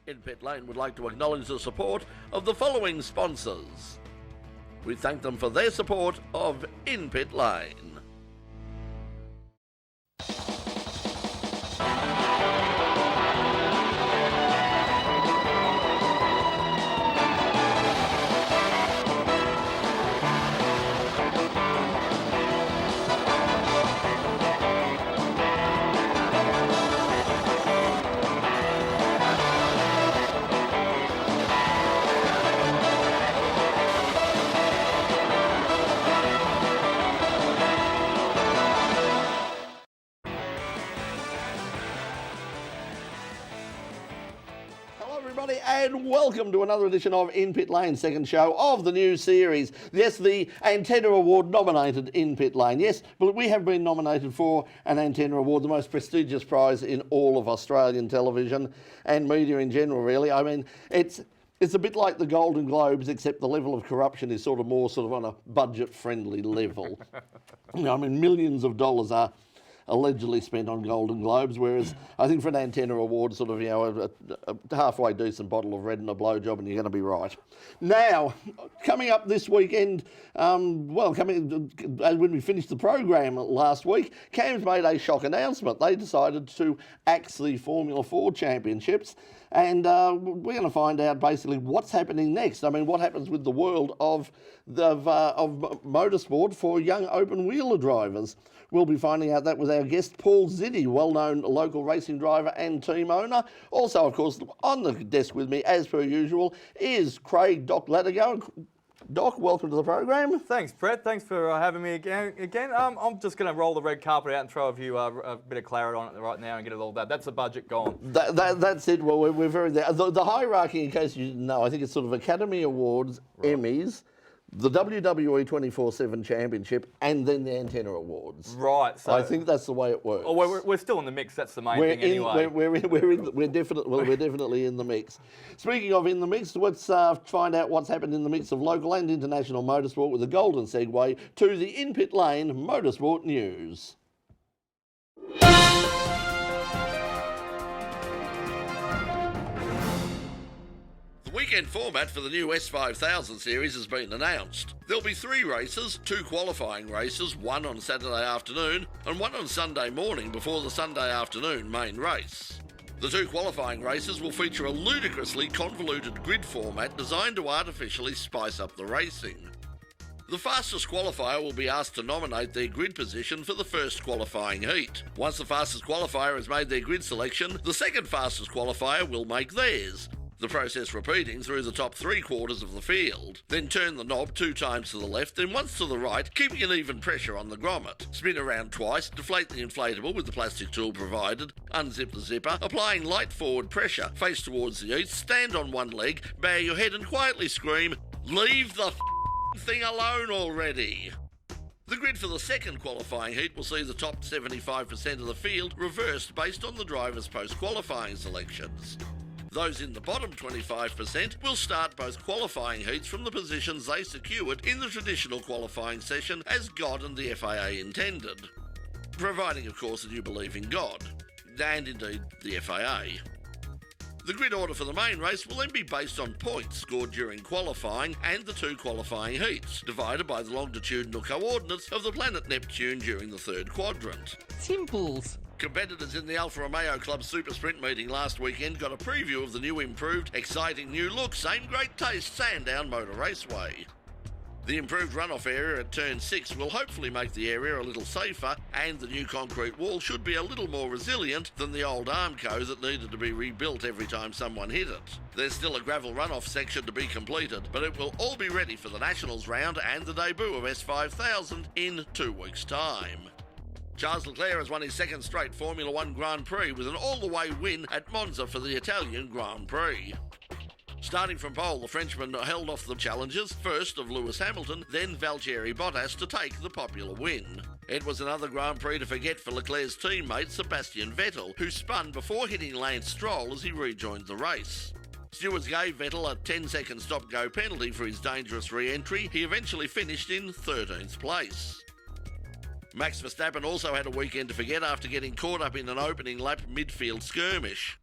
In Pit Lane would like to acknowledge the support of the following sponsors. We thank them for their support of In Pit Lane. And welcome to another edition of In Pit Lane, second show of the new series. Yes, the Antenna Award nominated In Pit Lane. Yes, but we have been nominated for an Antenna Award, the most prestigious prize in all of Australian television and media in general, really. I mean, it's a bit like the Golden Globes, except the level of corruption is more on a budget-friendly level. I mean, millions of dollars are allegedly spent on Golden Globes, whereas I think for an Antenna Award, a halfway decent bottle of red and a blowjob and you're going to be right. Now, coming up this weekend, when we finished the program last week, Cam's made a shock announcement. They decided to axe the Formula 4 championships, and we're going to find out basically what's happening next. I mean, what happens with the world of motorsport for young open-wheeler drivers. We'll be finding out that with our guest, Paul Zsidy, well-known local racing driver and team owner. Also, of course, on the desk with me, as per usual, is Craig Doc Latigo. Doc, welcome to the program. Thanks, Brett. Thanks for having me again. I'm just going to roll the red carpet out and throw a bit of claret on it right now and get it all done. That's the budget gone. That's it. Well, we're very there. The hierarchy, in case you didn't know, I think it's sort of Academy Awards, right. Emmys, the WWE 24/7 Championship, and then the Antenna Awards. Right. So I think that's the way it works. Oh, we're still in the mix. That's the main thing anyway. We're definitely in the mix. Speaking of in the mix, let's find out what's happened in the mix of local and international motorsport with a golden segue to the In Pit Lane Motorsport News. The weekend format for the new S5000 series has been announced. There'll be 3 races, 2 qualifying races, 1 on Saturday afternoon and 1 on Sunday morning before the Sunday afternoon main race. The 2 qualifying races will feature a ludicrously convoluted grid format designed to artificially spice up the racing. The fastest qualifier will be asked to nominate their grid position for the first qualifying heat. Once the fastest qualifier has made their grid selection, the second fastest qualifier will make theirs. The process repeating through the top 3/4 of the field. Then turn the knob 2 times to the left, then once to the right, keeping an even pressure on the grommet. Spin around twice, deflate the inflatable with the plastic tool provided, unzip the zipper, applying light forward pressure, face towards the east, stand on one leg, bow your head and quietly scream, "Leave the thing alone already!" The grid for the second qualifying heat will see the top 75% of the field reversed based on the driver's post-qualifying selections. Those in the bottom 25% will start both qualifying heats from the positions they secured in the traditional qualifying session as God and the FIA intended. Providing, of course, that you believe in God, and indeed the FIA. The grid order for the main race will then be based on points scored during qualifying and the 2 qualifying heats, divided by the longitudinal coordinates of the planet Neptune during the 3rd quadrant. Simples. Competitors in the Alfa Romeo Club Super Sprint meeting last weekend got a preview of the new improved, exciting new look, same great taste Sandown Motor Raceway. The improved runoff area at turn 6 will hopefully make the area a little safer, and the new concrete wall should be a little more resilient than the old Armco that needed to be rebuilt every time someone hit it. There's still a gravel runoff section to be completed, but it will all be ready for the Nationals round and the debut of S5000 in 2 weeks' time. Charles Leclerc has won his 2nd straight Formula 1 Grand Prix with an all-the-way win at Monza for the Italian Grand Prix. Starting from pole, the Frenchman held off the challengers, first of Lewis Hamilton, then Valtteri Bottas to take the popular win. It was another Grand Prix to forget for Leclerc's teammate Sebastian Vettel, who spun before hitting Lance Stroll as he rejoined the race. Stewards gave Vettel a 10-second stop-go penalty for his dangerous re-entry. He eventually finished in 13th place. Max Verstappen also had a weekend to forget after getting caught up in an opening lap midfield skirmish.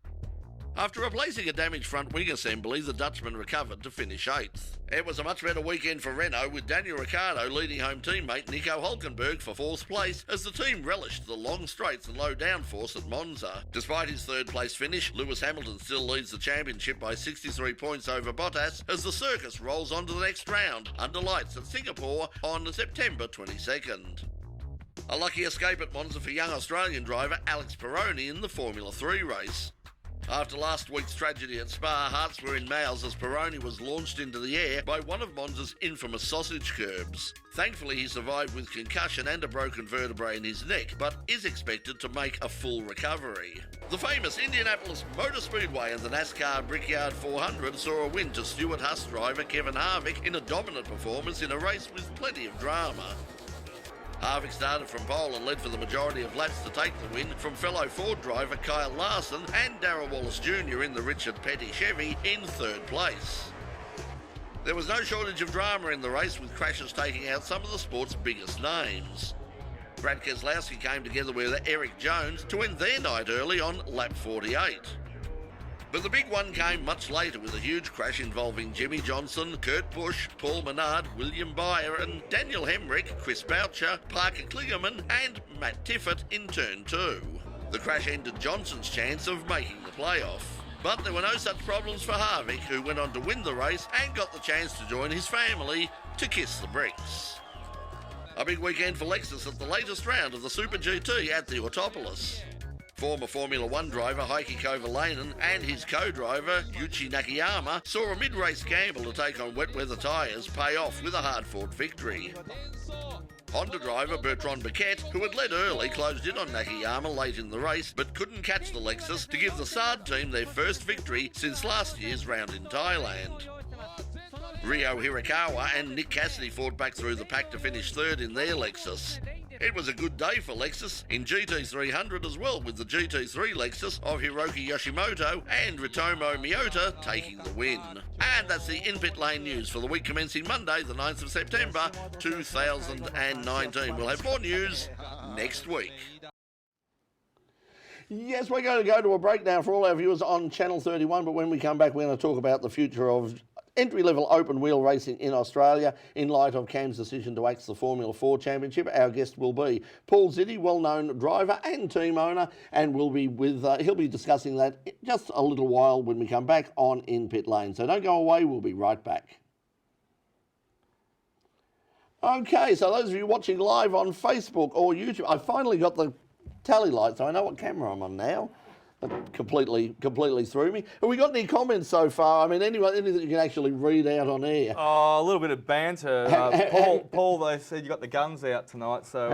After replacing a damaged front wing assembly, the Dutchman recovered to finish 8th. It was a much better weekend for Renault, with Daniel Ricciardo leading home teammate Nico Hülkenberg for 4th place as the team relished the long straights and low downforce at Monza. Despite his 3rd place finish, Lewis Hamilton still leads the championship by 63 points over Bottas as the circus rolls on to the next round under lights at Singapore on September 22nd. A lucky escape at Monza for young Australian driver Alex Peroni in the Formula 3 race. After last week's tragedy at Spa, hearts were in mouths as Peroni was launched into the air by one of Monza's infamous sausage curbs. Thankfully, he survived with concussion and a broken vertebrae in his neck, but is expected to make a full recovery. The famous Indianapolis Motor Speedway and the NASCAR Brickyard 400 saw a win to Stuart Haas driver Kevin Harvick in a dominant performance in a race with plenty of drama. Harvick started from pole and led for the majority of laps to take the win from fellow Ford driver Kyle Larson and Darrell Wallace Jr. in the Richard Petty Chevy in 3rd place. There was no shortage of drama in the race, with crashes taking out some of the sport's biggest names. Brad Keselowski came together with Eric Jones to end their night early on lap 48. But the big one came much later with a huge crash involving Jimmy Johnson, Kurt Busch, Paul Menard, William Byron and Daniel Hemrick, Chris Boucher, Parker Kligerman and Matt Tiffett in turn 2. The crash ended Johnson's chance of making the playoff. But there were no such problems for Harvick, who went on to win the race and got the chance to join his family to kiss the bricks. A big weekend for Lexus at the latest round of the Super GT at the Autopolis. Former Formula 1 driver Heikki Kovalainen and his co-driver Yuichi Nakayama saw a mid-race gamble to take on wet weather tyres pay off with a hard-fought victory. Honda driver Bertrand Biquet, who had led early, closed in on Nakayama late in the race but couldn't catch the Lexus to give the Saab team their first victory since last year's round in Thailand. Ryo Hirakawa and Nick Cassidy fought back through the pack to finish 3rd in their Lexus. It was a good day for Lexus in GT300 as well, with the GT3 Lexus of Hiroki Yoshimoto and Ritomo Miyota taking the win. And that's the in-pit lane news for the week commencing Monday, the 9th of September 2019. We'll have more news next week. Yes, we're going to go to a break now for all our viewers on Channel 31, but when we come back, we're going to talk about the future of entry-level open-wheel racing in Australia in light of CAM's decision to axe the Formula 4 Championship. Our guest will be Paul Zsidy, well-known driver and team owner, and we'll be he'll be discussing that just a little while when we come back on In Pit Lane. So don't go away, we'll be right back. Okay, so those of you watching live on Facebook or YouTube, I finally got the tally light, so I know what camera I'm on now. Completely threw me. Have we got any comments so far? I mean, anything that you can actually read out on air? Oh, a little bit of banter. Paul, they said you got the guns out tonight, so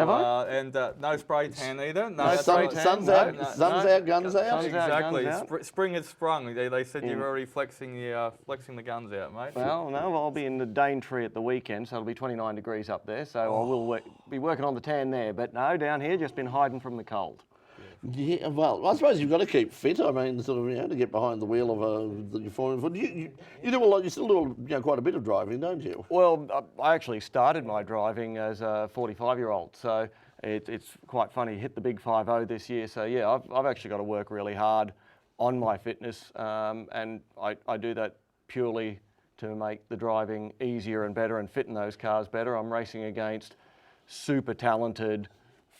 and no spray tan either. No spray tan. Sun's out, guns out. Exactly. Spring has sprung. They said you're already flexing the guns out, mate. Well, no, I'll be in the Daintree at the weekend, so it'll be 29 degrees up there. So I will be working on the tan there. But no, down here, just been hiding from the cold. Yeah, well, I suppose you've got to keep fit. I mean, sort of, to get behind the wheel of your Formula 4. You do a lot. You still do quite a bit of driving, don't you? Well, I actually started my driving as a 45-year-old, so it's quite funny. Hit the big 50 this year, so yeah, I've actually got to work really hard on my fitness, and I do that purely to make the driving easier and better and fit in those cars better. I'm racing against super talented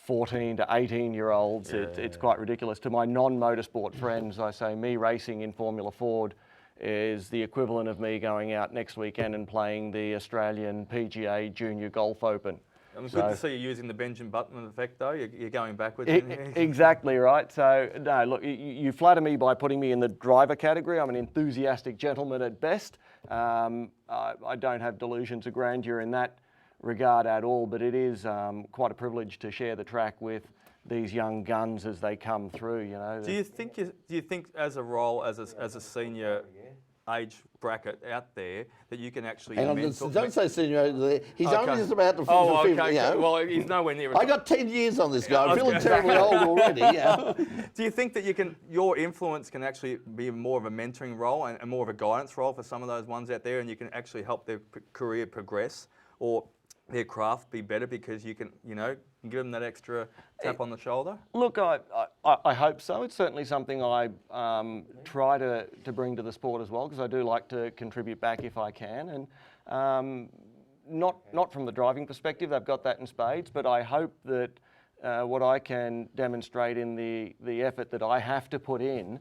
14 to 18-year-olds. It's quite ridiculous. To my non-motorsport friends, I say me racing in Formula Ford is the equivalent of me going out next weekend and playing the Australian PGA Junior Golf Open. Good to see you using the Benjamin Button effect, though. You're going backwards. Exactly right. So, no, look, you flatter me by putting me in the driver category. I'm an enthusiastic gentleman at best. I don't have delusions of grandeur in that regard at all, but it is quite a privilege to share the track with these young guns as they come through. Do you think as a role as a senior age bracket out there that you can actually don't say senior. He's only just about to finish. Oh, okay. Well, he's nowhere near. I got 10 years on this guy. I'm feeling terribly old already. Yeah. Do you think that your influence can actually be more of a mentoring role and more of a guidance role for some of those ones out there, and you can actually help their career progress, or their craft be better because you can, give them that extra tap on the shoulder? Look, I hope so. It's certainly something I try to bring to the sport as well, because I do like to contribute back if I can. And not from the driving perspective, they've got that in spades, but I hope that what I can demonstrate in the effort that I have to put in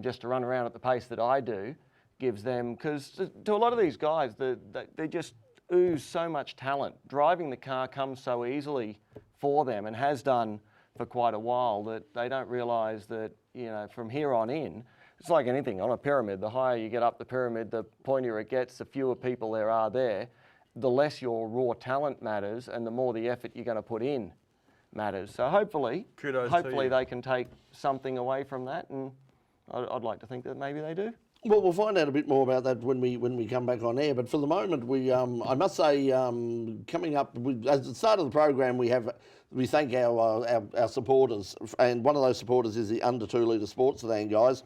just to run around at the pace that I do gives them, because to a lot of these guys, they just ooze so much talent. Driving the car comes so easily for them and has done for quite a while that they don't realise that, from here on in, it's like anything on a pyramid. The higher you get up the pyramid, the pointier it gets, the fewer people there are there, the less your raw talent matters and the more the effort you're going to put in matters. So hopefully they can take something away from that, and I'd like to think that maybe they do. Well, we'll find out a bit more about that when we come back on air. But for the moment, I must say, coming up at the start of the program, we thank our supporters, and one of those supporters is the under 2 litre sports sedan guys.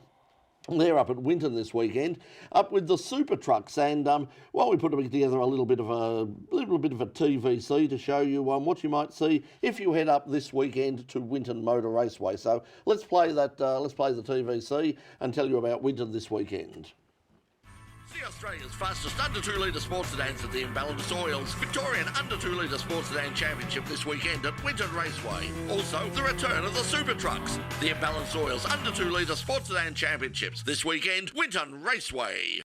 They're up at Winton this weekend, up with the super trucks, and we put together a little bit of a TVC to show you what you might see if you head up this weekend to Winton Motor Raceway. So let's play that. Let's play the TVC and tell you about Winton this weekend. See Australia's fastest under 2 litre sports sedans at the Imbalanced Oils Victorian under 2 litre sports sedan championship this weekend at Winton Raceway. Also, the return of the super trucks. The Imbalanced Oils under 2 litre sports sedan championships this weekend, Winton Raceway.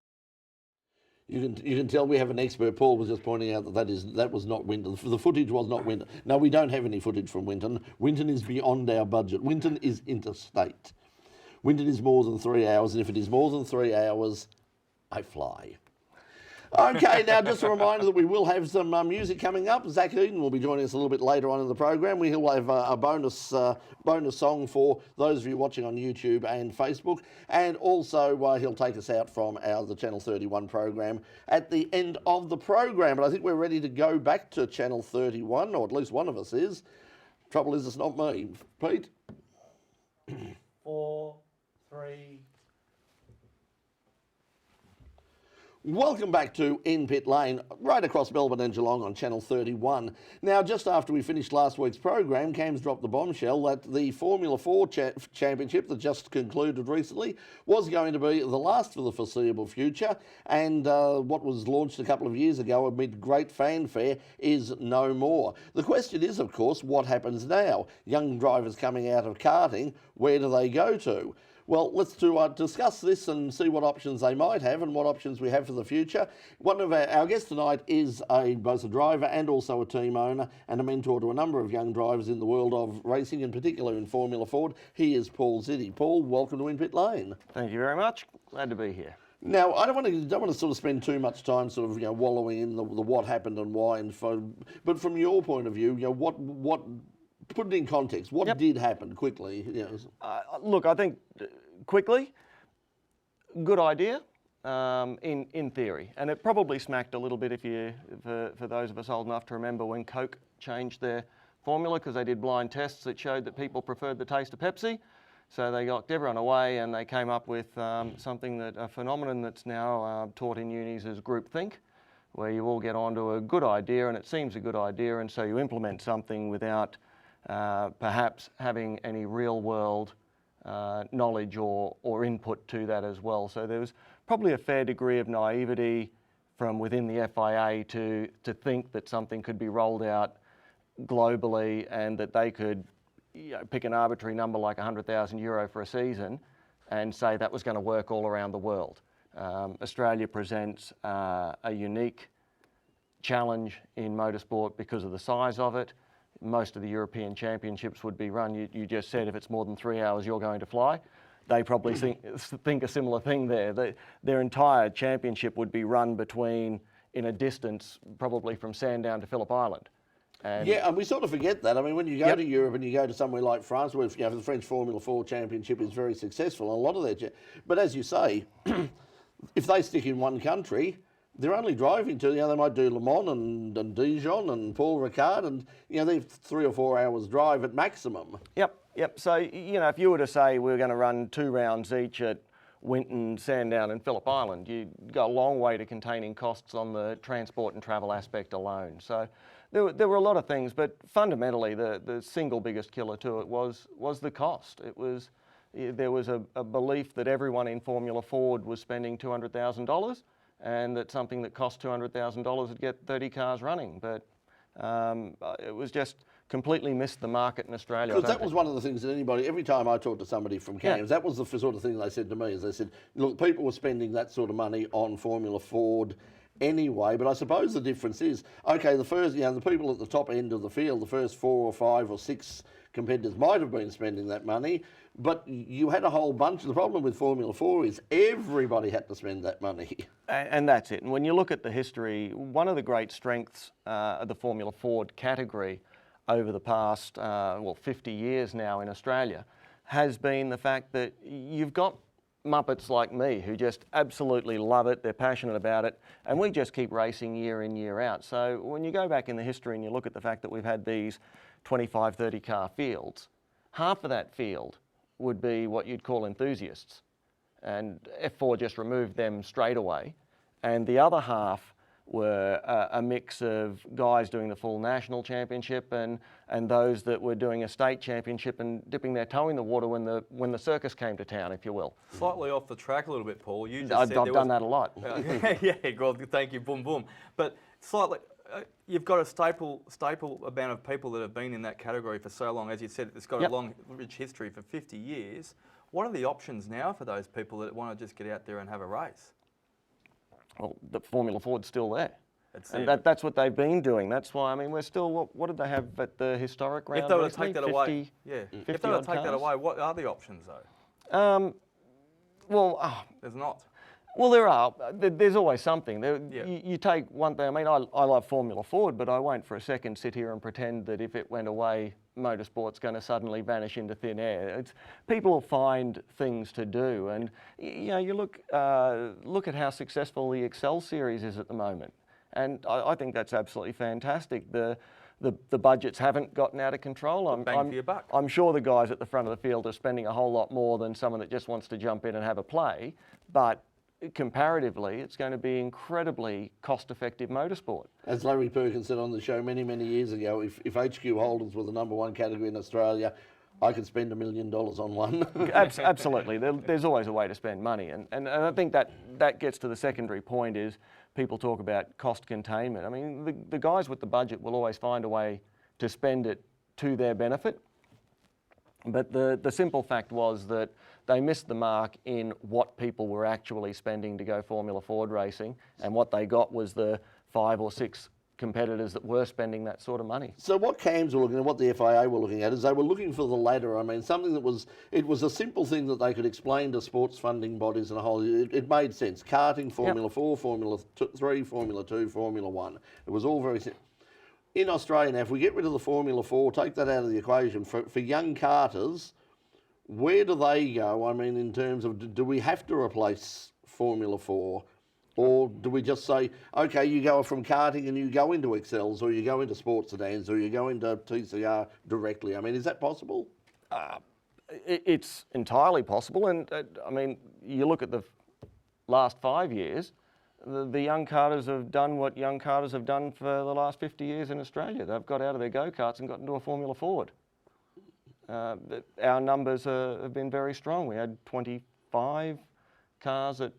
You can tell we have an expert. Paul was just pointing out that was not Winton. The footage was not Winton. No, we don't have any footage from Winton. Winton is beyond our budget. Winton is interstate. Winton is more than 3 hours, and if it is more than 3 hours, I fly. Okay, now just a reminder that we will have some music coming up. Zach Eden will be joining us a little bit later on in the program. We'll have a bonus song for those of you watching on YouTube and Facebook, and also he'll take us out from the Channel 31 program at the end of the program. But I think we're ready to go back to Channel 31, or at least one of us is. Trouble is, it's not me. Pete? 4, 3. Welcome back to In Pit Lane, right across Melbourne and Geelong on Channel 31. Now, just after we finished last week's program, Cam's dropped the bombshell that the Formula 4 championship that just concluded recently was going to be the last for the foreseeable future, and what was launched a couple of years ago amid great fanfare is no more. The question is, of course, what happens now? Young drivers coming out of karting, where do they go to? Well, let's discuss this and see what options they might have and what options we have for the future. One of our guests tonight is both a driver and also a team owner and a mentor to a number of young drivers in the world of racing, in particular in Formula Ford. He is Paul Zsidy. Paul, welcome to In Pit Lane. Thank you very much. Glad to be here. Now, I don't want to sort of spend too much time sort of wallowing in the what happened and why, but from your point of view, what put it in context. What did happen quickly? Look, I think quickly, good idea in theory, and it probably smacked a little bit for those of us old enough to remember when Coke changed their formula because they did blind tests that showed that people preferred the taste of Pepsi. So they locked everyone away and they came up with a phenomenon that's now taught in unis as groupthink, where you all get onto a good idea and it seems a good idea, and so you implement something without perhaps having any real world knowledge or input to that as well. So there was probably a fair degree of naivety from within the FIA to think that something could be rolled out globally and that they could pick an arbitrary number like €100,000 for a season and say that was going to work all around the world. Australia presents a unique challenge in motorsport because of the size of it. Most of the European championships would be run, you just said, if it's more than 3 hours, you're going to fly. They probably think a similar thing there. Their entire championship would be run in a distance, probably from Sandown to Phillip Island. And we sort of forget that. I mean, when you go to Europe and you go to somewhere like France, where the French Formula 4 Championship is very successful, a lot of their... But as you say, if they stick in one country, they're only driving to, they might do Le Mans and Dijon and Paul Ricard, and, they're 3 or 4 hours drive at maximum. Yep. So, if you were to say we're going to run 2 rounds each at Winton, Sandown and Phillip Island. You go a long way to containing costs on the transport and travel aspect alone. So there were a lot of things, but fundamentally the single biggest killer to it was the cost. There was a belief that everyone in Formula Ford was spending $200,000 and that something that cost $200,000 would get 30 cars running. But it was just completely missed the market in Australia. Because that was one of the things that every time I talked to somebody from CAMS, that was the sort of thing they said to me, is they said, look, people were spending that sort of money on Formula Ford anyway, but I suppose the difference is, okay, the people at the top end of the field, the first 4 or 5 or 6 competitors might have been spending that money, but you had a whole bunch. The problem with Formula 4 is everybody had to spend that money. And that's it. And when you look at the history, one of the great strengths of the Formula Ford category over the past, 50 years now in Australia, has been the fact that you've got Muppets like me who just absolutely love it, they're passionate about it, and we just keep racing year in, year out. So when you go back in the history and you look at the fact that we've had these 25, 30 car fields, half of that field would be what you'd call enthusiasts, and F4 just removed them straight away, and the other half were a mix of guys doing the full national championship and those that were doing a state championship and dipping their toe in the water when the circus came to town, if you will. Slightly off the track a little bit, Paul. You just I've said done that a lot. Yeah, well, thank you, boom, boom. But slightly, you've got a staple amount of people that have been in that category for so long. As you said, it's got a long, rich history for 50 years. What are the options now for those people that want to just get out there and have a race? Well, the Formula Ford's still there. That's what they've been doing. That's why, I mean, we're still, what did they have at the historic round? If they were to take that away, if they were to take that away, what are the options though? There's not. Well, there are. There's always something. You take one thing. I mean, I love Formula Ford, but I won't for a second sit here and pretend that if it went away, motorsport's going to suddenly vanish into thin air. People will find things to do, and you look at how successful the Excel Series is at the moment, and I think that's absolutely fantastic. The budgets haven't gotten out of control. Bang for your buck. I'm sure the guys at the front of the field are spending a whole lot more than someone that just wants to jump in and have a play, but comparatively, it's going to be incredibly cost-effective motorsport. As Larry Perkins said on the show many, many years ago, if HQ Holdings were the #1 category in Australia, I could spend $1 million on one. Absolutely. There's always a way to spend money. And I think that gets to the secondary point is people talk about cost containment. I mean, the guys with the budget will always find a way to spend it to their benefit. But the simple fact was that they missed the mark in what people were actually spending to go Formula Ford racing, and what they got was the 5 or 6 competitors that were spending that sort of money. So what CAMS were looking at, what the FIA were looking at, is they were looking for the ladder. I mean, something that was a simple thing that they could explain to sports funding bodies and a whole. It made sense. Karting, Formula 4, Formula 3, Formula 2, Formula 1. It was all very simple. In Australia now, if we get rid of the Formula 4, take that out of the equation, for young karters, where do they go? I mean, in terms of, do we have to replace Formula 4? Or do we just say, okay, you go from karting and you go into Excels, or you go into sports sedans, or you go into TCR directly? I mean, is that possible? It's entirely possible. And I mean, you look at the last 5 years, the young karters have done what young karters have done for the last 50 years in Australia. They've got out of their go-karts and got into a Formula Ford. Our numbers have been very strong. We had 25 cars at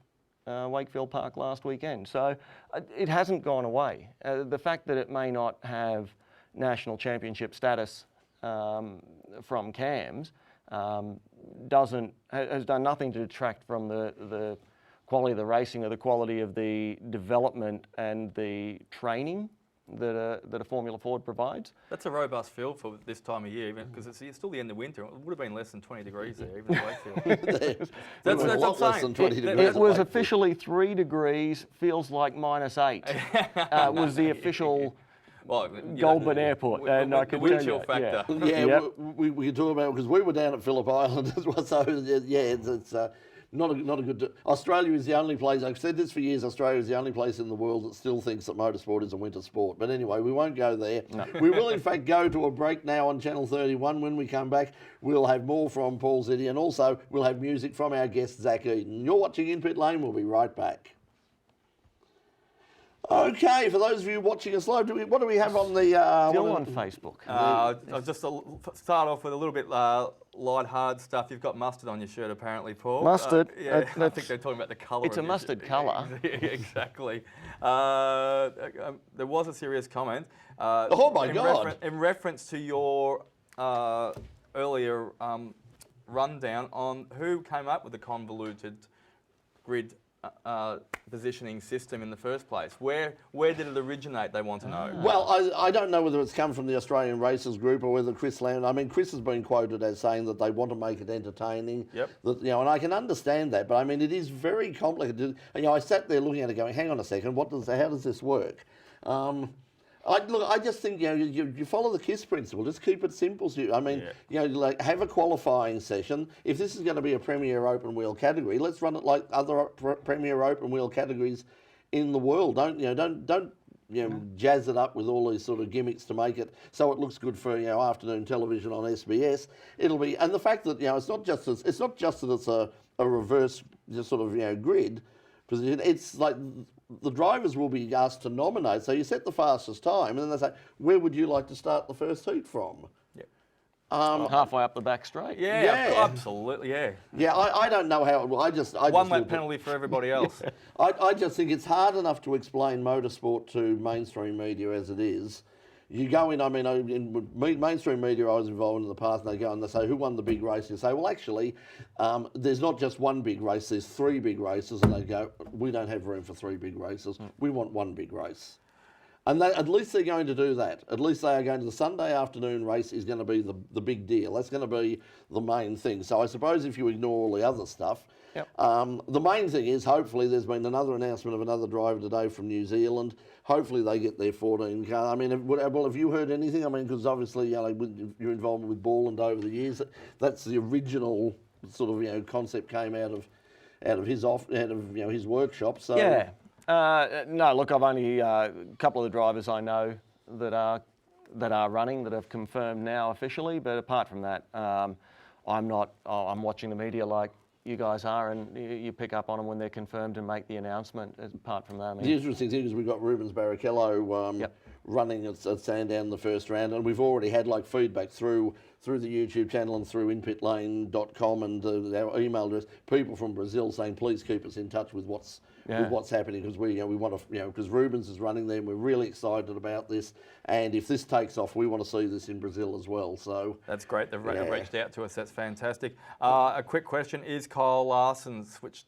Wakefield Park last weekend. So it hasn't gone away. The fact that it may not have national championship status from CAMS has done nothing to detract from the quality of the racing or the quality of the development and the training that a Formula Ford provides. That's a robust field for this time of year, even because it's still the end of winter. It would have been less than 20 degrees there, even at Wakefield. that's a lot less than 20 degrees. It was officially 3 degrees, feels like -8. Was the official Goulburn Airport. And I can the wind chill factor. We could talk about it because we were down at Phillip Island as well. So yeah, it's Not a good. Australia is the only place. I've said this for years. Australia is the only place in the world that still thinks that motorsport is a winter sport. But anyway, we won't go there. No. We will, in fact, go to a break now on Channel 31. When we come back, we'll have more from Paul Zsidy, and also we'll have music from our guest Zach Eden. You're watching In Pit Lane. We'll be right back. Okay, for those of you watching us live, what do we have on the... Still on Facebook. I'll just start off with a little bit light-hard stuff. You've got mustard on your shirt, apparently, Paul. Mustard? Yeah, I think they're talking about the colour. It's a mustard colour. Exactly. There was a serious comment. Oh, my God. In reference to your earlier rundown on who came up with the convoluted grid positioning system in the first place. Where did it originate, they want to know? Well, I don't know whether it's come from the Australian Races Group or whether Chris Land... I mean, Chris has been quoted as saying that they want to make it entertaining. Yep. That, you know, and I can understand that, but I mean, it is very complicated. You know, I sat there looking at it going, hang on a second, how does this work? I just think, you know, you follow the KISS principle. Just keep it simple. I mean, you know, like have a qualifying session. If this is going to be a Premier Open Wheel category, let's run it like other Premier Open Wheel categories in the world. Don't jazz it up with all these sort of gimmicks to make it so it looks good for, you know, afternoon television on SBS. It'll be, and the fact that, you know, it's not just that it's a reverse just sort of, you know, grid position. It's like the drivers will be asked to nominate. So you set the fastest time, and then they say, where would you like to start the first heat from? Halfway up the back straight. Yeah, absolutely, yeah. Yeah, I don't know how it will. I just one lap penalty for everybody else. I just think it's hard enough to explain motorsport to mainstream media as it is. You go in, I mean, in mainstream media I was involved in the past, and they go and they say, who won the big race? You say, well, actually, there's not just one big race, there's 3 big races. And they go, we don't have room for 3 big races. We want 1 big race. And at least they're going to do that. At least they are going to, the Sunday afternoon race is going to be the big deal. That's going to be the main thing. So I suppose if you ignore all the other stuff, the main thing is hopefully there's been another announcement of another driver today from New Zealand. Hopefully they get their 14 car. I mean, well, have you heard anything? I mean, because obviously, you know, your involvement with Borland over the years, that's the original sort of, you know, concept came out of his his workshop. So yeah. No, look, I've only a couple of the drivers I know that are running that have confirmed now officially. But apart from that, I'm watching the media like you guys are, and you pick up on them when they're confirmed and make the announcement. Apart from that, I mean, the interesting thing is we've got Rubens Barrichello running at Sandown the first round, and we've already had like feedback through the YouTube channel and through inpitlane.com and our email address, people from Brazil saying please keep us in touch with what's happening, because we want to, because Rubens is running there and we're really excited about this, and if this takes off we want to see this in Brazil as well. So that's great. They've reached out to us. That's fantastic. A quick question: is Kyle Larson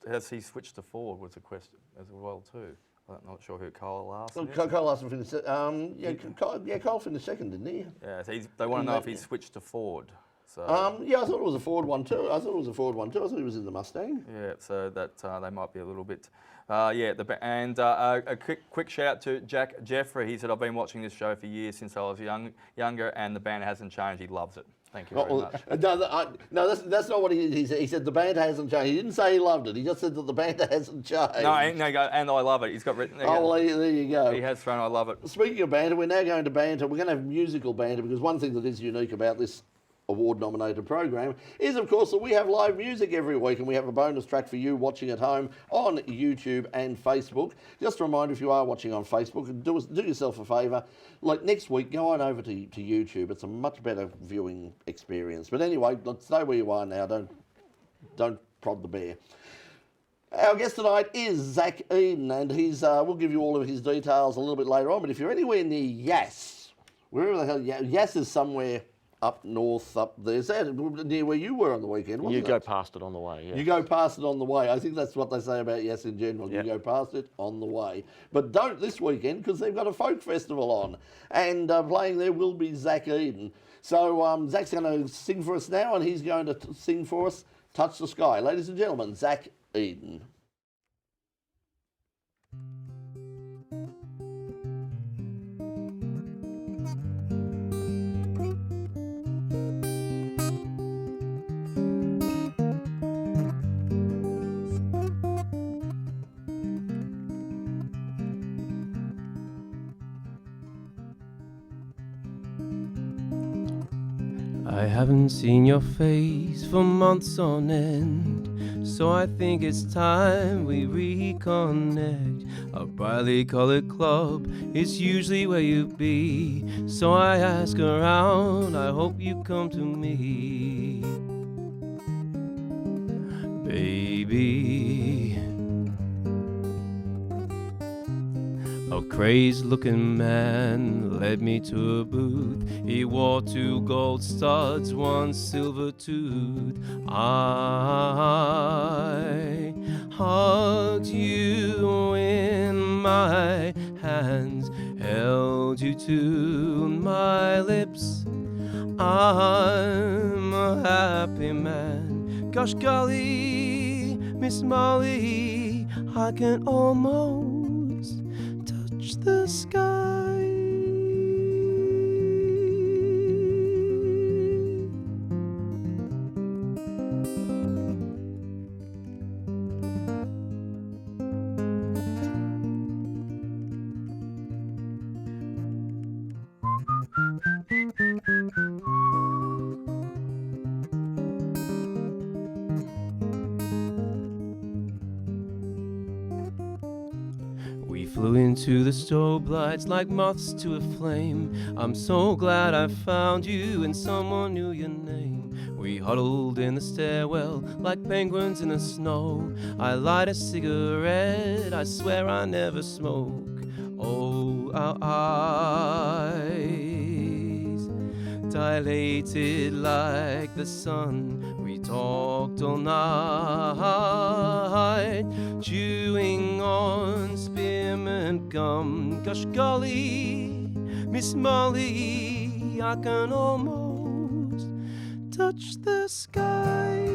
has he switched to Ford? Was a question as well too. I'm not sure who Kyle Larson is. Kyle Larson finished. Kyle finished second, didn't he? Yeah, so they want to know if he's switched to Ford. So I thought it was a Ford one too. I thought he was in the Mustang. Yeah, so that they might be a little bit. A quick shout out to Jack Jeffrey. He said, I've been watching this show for years since I was younger, and the band hasn't changed. He loves it. Thank you very much. No, that's not what he said. He said the band hasn't changed. He didn't say he loved it. He just said that the band hasn't changed. No, and I love it. He's got written. Well, there you go. He has thrown I love it. Speaking of banter, we're now going to banter. We're going to have musical banter, because one thing that is unique about this award-nominated program is, of course, that we have live music every week, and we have a bonus track for you watching at home on YouTube and Facebook. Just a reminder, if you are watching on Facebook, do yourself a favour. Like next week, go on over to YouTube. It's a much better viewing experience. But anyway, let's stay where you are now. Don't prod the bear. Our guest tonight is Zach Eden, and we'll give you all of his details a little bit later on. But if you're anywhere near Yass, wherever the hell Yass is, somewhere up north, up there. Is that near where you were on the weekend? You go past it on the way. Yeah. You go past it on the way. I think that's what they say about Yass in general. You go past it on the way. But don't this weekend, because they've got a folk festival on. And playing there will be Zach Eden. So Zach's going to sing for us now, and he's going to sing for us Touch the Sky. Ladies and gentlemen, Zach Eden. I haven't seen your face for months on end, so I think it's time we reconnect. A brightly colored club is usually where you be, so I ask around, I hope you come to me. Baby, a crazed looking man led me to a booth. He wore 2 gold studs, 1 silver tooth. I hugged you in my hands, held you to my lips. I'm a happy man. Gosh golly, Miss Molly, I can almost touch the sky. We flew into the strobe lights like moths to a flame. I'm so glad I found you and someone knew your name. We huddled in the stairwell like penguins in the snow. I light a cigarette, I swear I never smoke. Oh, our eyes dilated like the sun. We talked all night, chewing on spearmint gum. Gosh golly, Miss Molly, I can almost touch the sky.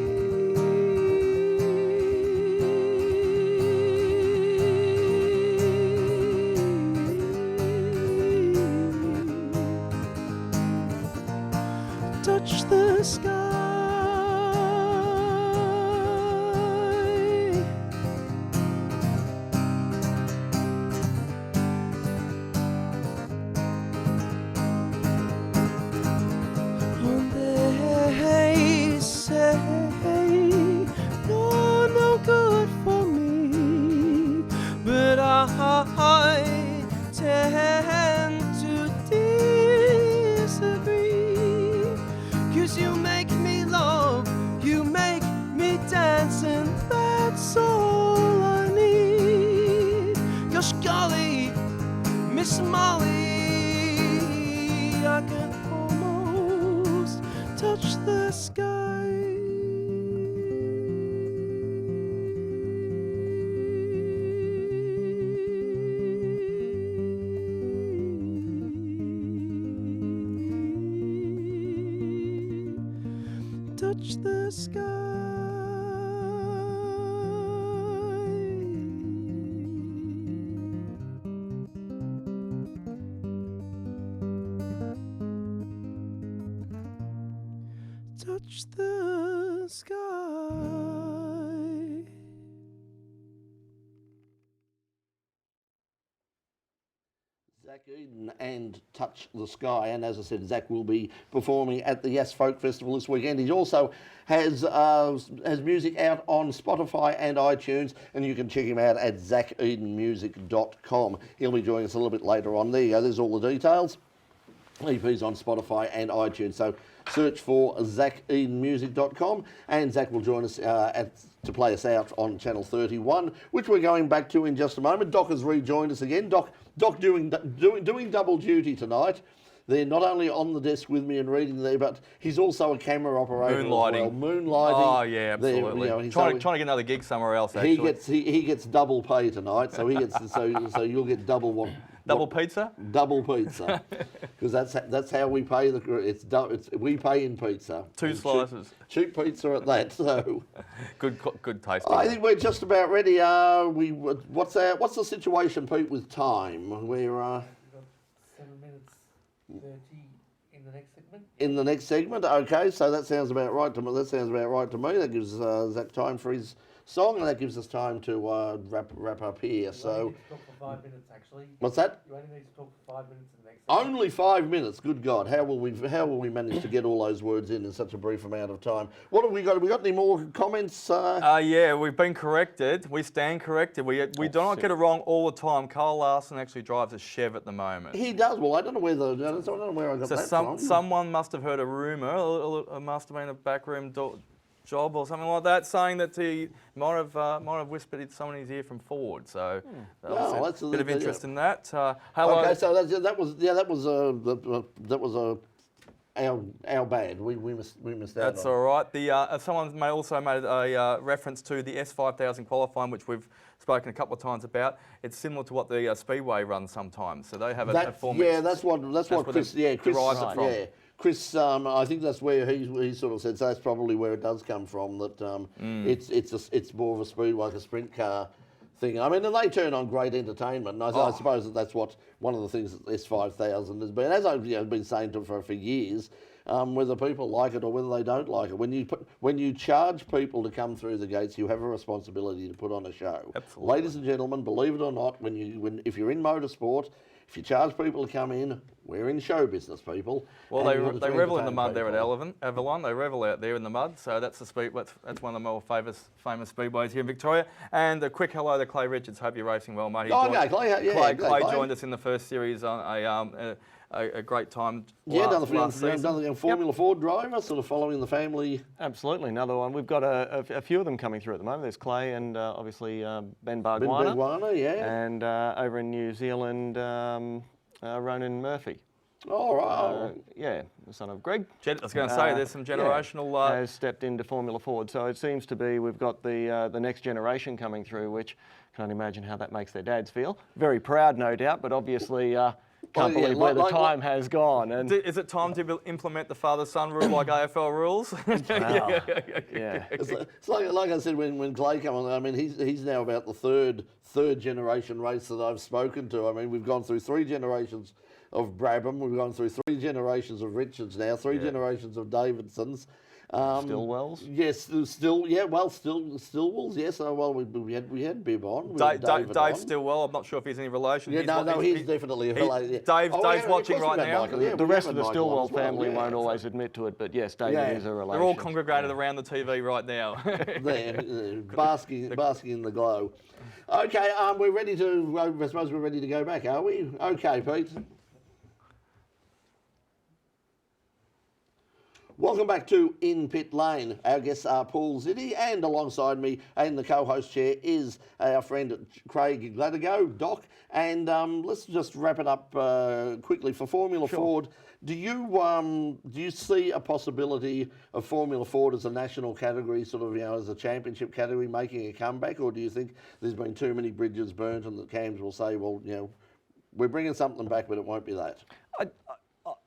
Touch the sky. They say you're no good for me, but I tend to disagree. 'Cause you make me love, you make me dance, and that's all I need. Gosh golly, Miss Molly, I can almost touch the sky. Touch the sky. Touch the sky. Zach Eden and Touch the Sky, and as I said, Zach will be performing at the Yes Folk Festival this weekend. He also has music out on Spotify and iTunes, and you can check him out at zachedenmusic.com. He'll be joining us a little bit later on. There you go, there's all the details. EP's on Spotify and iTunes, so search for zachedenmusic.com, and Zach will join us to play us out on Channel 31, which we're going back to in just a moment. Doc has rejoined us again. Doc doing double duty tonight. They're not only on the desk with me and reading there, but he's also a camera operator Moonlighting. as well. Moonlighting. Oh yeah, absolutely. Trying to get another gig somewhere else. Actually, he gets double pay tonight, so he gets so you'll get double what. Double pizza? Double pizza, because that's how we pay we pay in pizza. 2 slices. Cheap pizza at that. So good taste. I think we're just about ready. What's the situation, Pete, with time? We're 7 minutes 30 in the next segment. in the next segment. Okay, so that sounds about right to me. That gives Zach time for his song, and that gives us time to wrap up here. You So, only need to talk for 5 minutes, actually. what's that? You only need to talk for 5 minutes in the next segment. Only 5 minutes. Good God, how will we manage to get all those words in such a brief amount of time? What have we got? Have we got any more comments? Yeah, we've been corrected. We stand corrected. We do not get it wrong all the time. Carl Larson actually drives a Chev at the moment. He does. Well, I don't know where I got So that from. someone must have heard a rumour. It must have been a backroom job or something like that, saying that he might have whispered someone in his ear from Ford. So that's a bit of interest in that. Hello. Okay, so that was our bad. We missed out. That's on. all right. Someone may also made a reference to the S5000 qualifying, which we've spoken a couple of times about. It's similar to what the Speedway runs sometimes. So they have a form. Yeah, that's what Chris. Yeah, Chris derives it from. Yeah. Chris, I think that's where he sort of said. So that's probably where it does come from. That it's more of a speed, like a sprint car thing. I mean, and they turn on great entertainment. And I suppose that's what one of the things that S5000 has been. As I've been saying for years, whether people like it or whether they don't like it. When you charge people to come through the gates, you have a responsibility to put on a show. Absolutely. Ladies and gentlemen, believe it or not, if you're in motorsport. If you charge people to come in, we're in show business, people. Well, they revel in the mud there at Avalon. They revel out there in the mud. So that's that's one of the more famous speedways here in Victoria. And a quick hello to Clay Richards. Hope you're racing well, mate. Clay joined us in the first series on a great time. Another young Formula Ford driver, sort of following the family. Absolutely, another one. We've got a few of them coming through at the moment. There's Clay and obviously Ben Bargwanna. Ben Bargwanna, yeah. And over in New Zealand, Ronan Murphy. Oh, right. Yeah, the son of Greg. I was going to say, there's some generational... has stepped into Formula Ford. So it seems to be we've got the next generation coming through, which can't imagine how that makes their dads feel. Very proud, no doubt, but obviously... Can't believe where the time has gone. And is it time to implement the father-son rule like AFL rules? Yeah. It's like I said when Clay came on. I mean, he's now about the third generation race that I've spoken to. I mean, we've gone through 3 generations of Brabham. We've gone through 3 generations of Richards now, 3 generations of Davidsons. Stillwells? Yes, Stillwells, yes. We had Bibb on. Dave Stillwell, I'm not sure if he's any relation. Yeah, he's definitely a relation. Dave's watching right now. The rest of the Stillwell family won't always admit to it, but yes, David is a relation. They're all congregated around the TV right now. basking in the glow. Okay, we're ready to. I suppose we're ready to go back, are we? Okay, Pete. Welcome back to In Pit Lane. Our guests are Paul Zsidy, and alongside me in the co-host chair is our friend Craig Gladigo, Doc. And let's just wrap it up quickly for Formula Ford. Do you see a possibility of Formula Ford as a national category, sort of as a championship category, making a comeback, or do you think there's been too many bridges burnt and the CAMS will say, well, we're bringing something back, but it won't be that?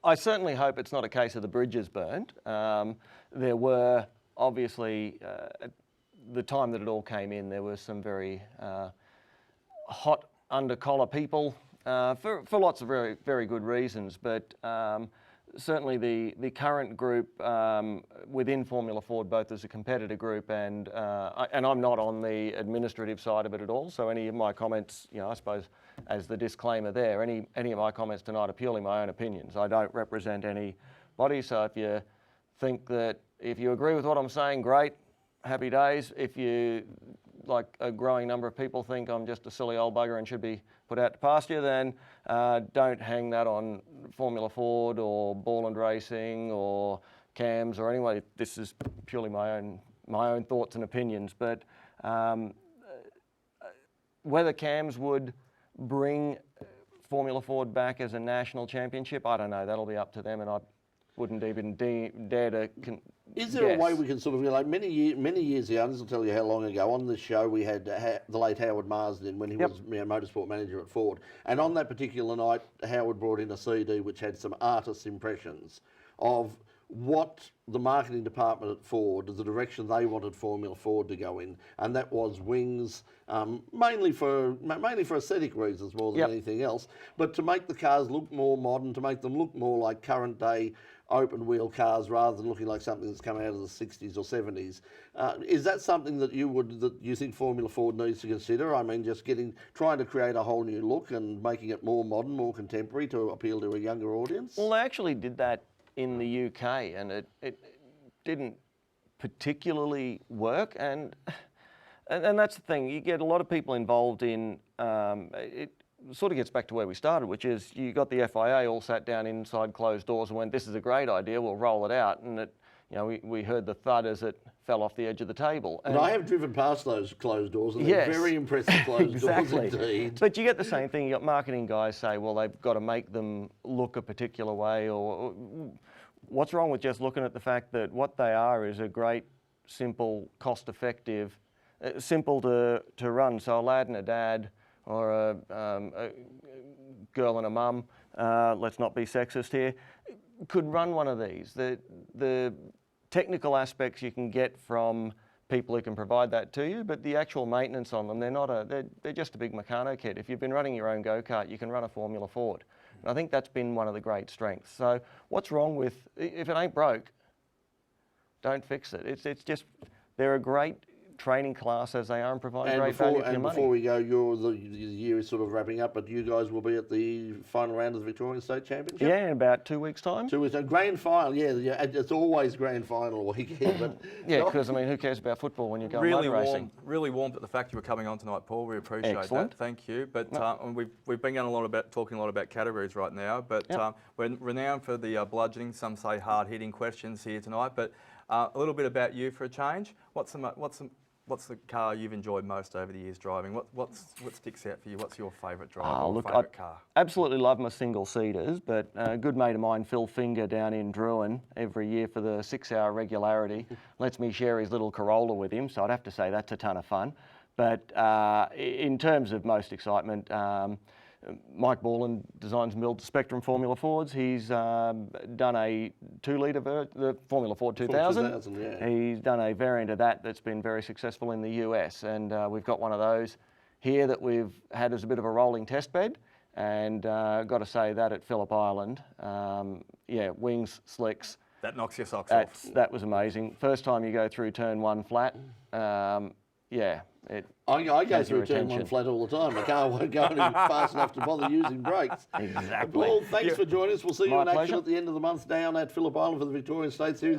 I certainly hope it's not a case of the bridges burned. There were obviously, at the time that it all came in, there were some very hot under collar people for lots of very, very good reasons. But certainly the current group within Formula Ford, both as a competitor group and I'm not on the administrative side of it at all. So any of my comments, I suppose, as the disclaimer there, any of my comments tonight are purely my own opinions. I don't represent anybody. So if you think that, if you agree with what I'm saying, great, happy days. If you, like a growing number of people, think I'm just a silly old bugger and should be put out to pasture, then don't hang that on Formula Ford or Borland Racing or CAMS or anyway. This is purely my own thoughts and opinions. But whether CAMS would bring Formula Ford back as a national championship, I don't know. That'll be up to them, and I wouldn't even dare to Is there a way we can sort of, like many years ago, this will tell you how long ago, on this show we had the late Howard Marsden when he was motorsport manager at Ford. And on that particular night, Howard brought in a CD which had some artist impressions of what the marketing department at Ford, the direction they wanted Formula Ford to go in, and that was wings, mainly for aesthetic reasons more than Yep. anything else, but to make the cars look more modern, to make them look more like current day open wheel cars rather than looking like something that's come out of the 60s or 70s. Is that something that you think Formula Ford needs to consider? I mean, just trying to create a whole new look and making it more modern, more contemporary to appeal to a younger audience? Well, they actually did that in the UK, and it didn't particularly work. And that's the thing. You get a lot of people involved in it. Sort of gets back to where we started, which is you got the FIA all sat down inside closed doors and went, "This is a great idea. We'll roll it out." And we heard the thud as it fell off the edge of the table. And I have driven past those closed doors, and Yes. they're very impressive closed Exactly. doors indeed. But you get the same thing. You got marketing guys say, well, they've got to make them look a particular way, or what's wrong with just looking at the fact that what they are is a great, simple, cost-effective, simple to run. So a lad and a dad, or a girl and a mum, let's not be sexist here, could run one of these. The technical aspects you can get from people who can provide that to you, but the actual maintenance on them, they're just a big mechano kit. If you've been running your own go-kart, you can run a Formula Ford. And I think that's been one of the great strengths. So what's wrong with, if it ain't broke, don't fix it. It's just, they're a great training class as they are and provide great value for your money. Before we go, the year is sort of wrapping up, but you guys will be at the final round of the Victorian State Championship? Yeah, in about 2 weeks' time. 2 weeks, a grand final, yeah, it's always grand final weekend. But Yeah, because, who cares about football when you're going motor racing? Really warmed at the fact you were coming on tonight, Paul. We appreciate Excellent. that. Thank you. But and we've been talking a lot about categories right now, but Yep. we're renowned for the bludgeoning, some say hard-hitting questions here tonight. But a little bit about you for a change. What's the car you've enjoyed most over the years driving? What sticks out for you? What's your favourite drive or favourite car? Absolutely love my single-seaters, but a good mate of mine, Phil Finger, down in Druin, every year for the 6-hour regularity, lets me share his little Corolla with him, so I'd have to say that's a ton of fun. But in terms of most excitement, Mike Borland designs and builds Spectrum Formula Fords. He's done a 2-litre, the Formula Ford 2000. 2000, yeah. He's done a variant of that's been very successful in the US, and we've got one of those here that we've had as a bit of a rolling test bed, and got to say that at Phillip Island, wings, slicks. That knocks your socks off. That was amazing. First time you go through turn 1 flat, I go through turn 1 flat all the time. The car won't go any fast enough to bother using brakes. Exactly. Paul, thanks for joining us. We'll see you My in action pleasure. at the end of the month down at Phillip Island for the Victorian State Series.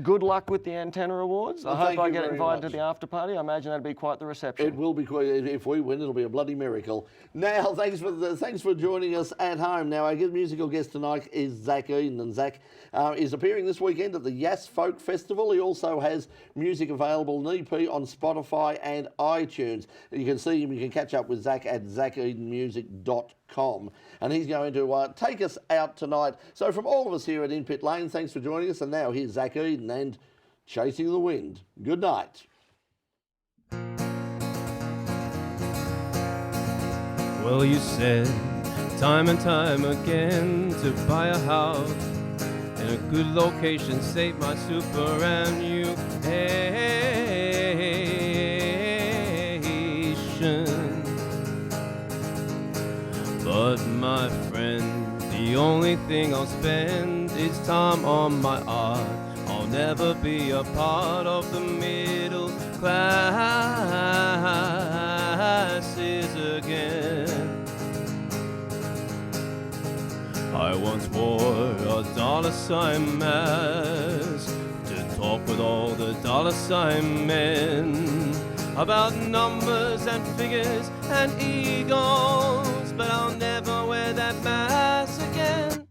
Good luck with the antenna awards. Well, I hope thank I you get very invited much. to the after party. I imagine that'd be quite the reception. It will be quite. If we win, it'll be a bloody miracle. Now, thanks for joining us at home. Now, our musical guest tonight is Zach Eden, and Zach is appearing this weekend at the Yass Folk Festival. He also has music available in EP on Spotify and iTunes. You can see him. You can catch up with Zach at zachedenmusic.com, and he's going to take us out tonight. So, from all of us here at In Pit Lane, thanks for joining us. And now here's Zach Eden and Chasing the Wind. Good night. Well, you said time and time again to buy a house in a good location, save my superannuation. But my friend, the only thing I'll spend is time on my art. I'll never be a part of the middle classes again. I once wore a $sign mask to talk with all the $sign men about numbers and figures and egos, but I'll never wear that mask again.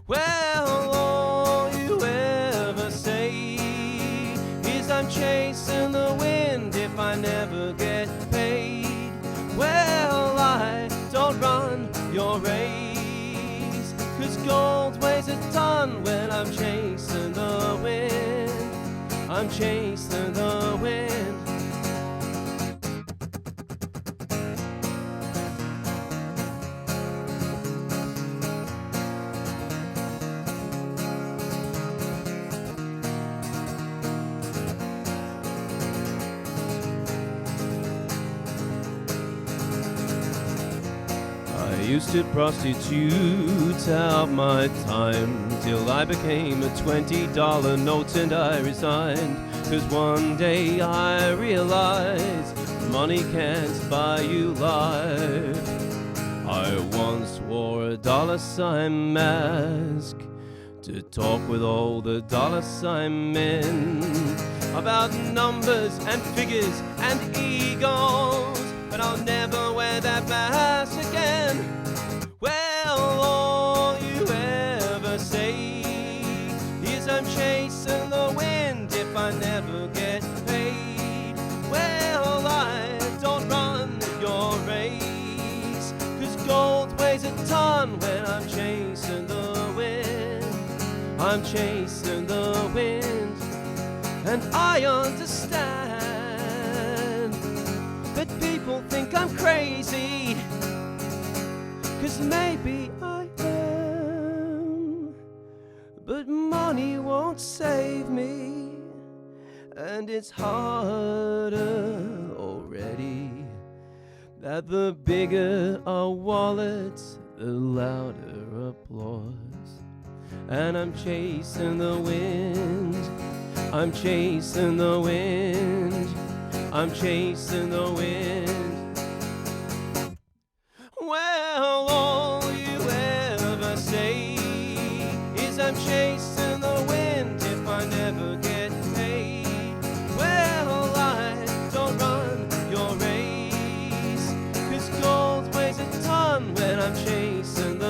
Well, all you ever say is I'm chasing the wind if I never get paid. Well, I don't run your race, 'cause gold weighs a ton when I'm chasing the wind. I'm chasing the wind. I used to prostitute out my time till I became a $20 note and I resigned. 'Cause one day I realized money can't buy you life. I once wore a $sign mask to talk with all the $sign men about numbers and figures and egos, but I'll never wear that mask again. Well, all you ever say is I'm chasing the wind if I never get paid. Well, I don't run your race, 'cause gold weighs a ton when I'm chasing the wind. I'm chasing the wind, and I understand that people think I'm crazy, 'cause maybe I am, but money won't save me, and it's harder already, that the bigger our wallet, the louder applause. And I'm chasing the wind, I'm chasing the wind, I'm chasing the wind. Well, all you ever say is I'm chasing the wind if I never get paid. Well, I don't run your race, 'cause gold weighs a ton when I'm chasing the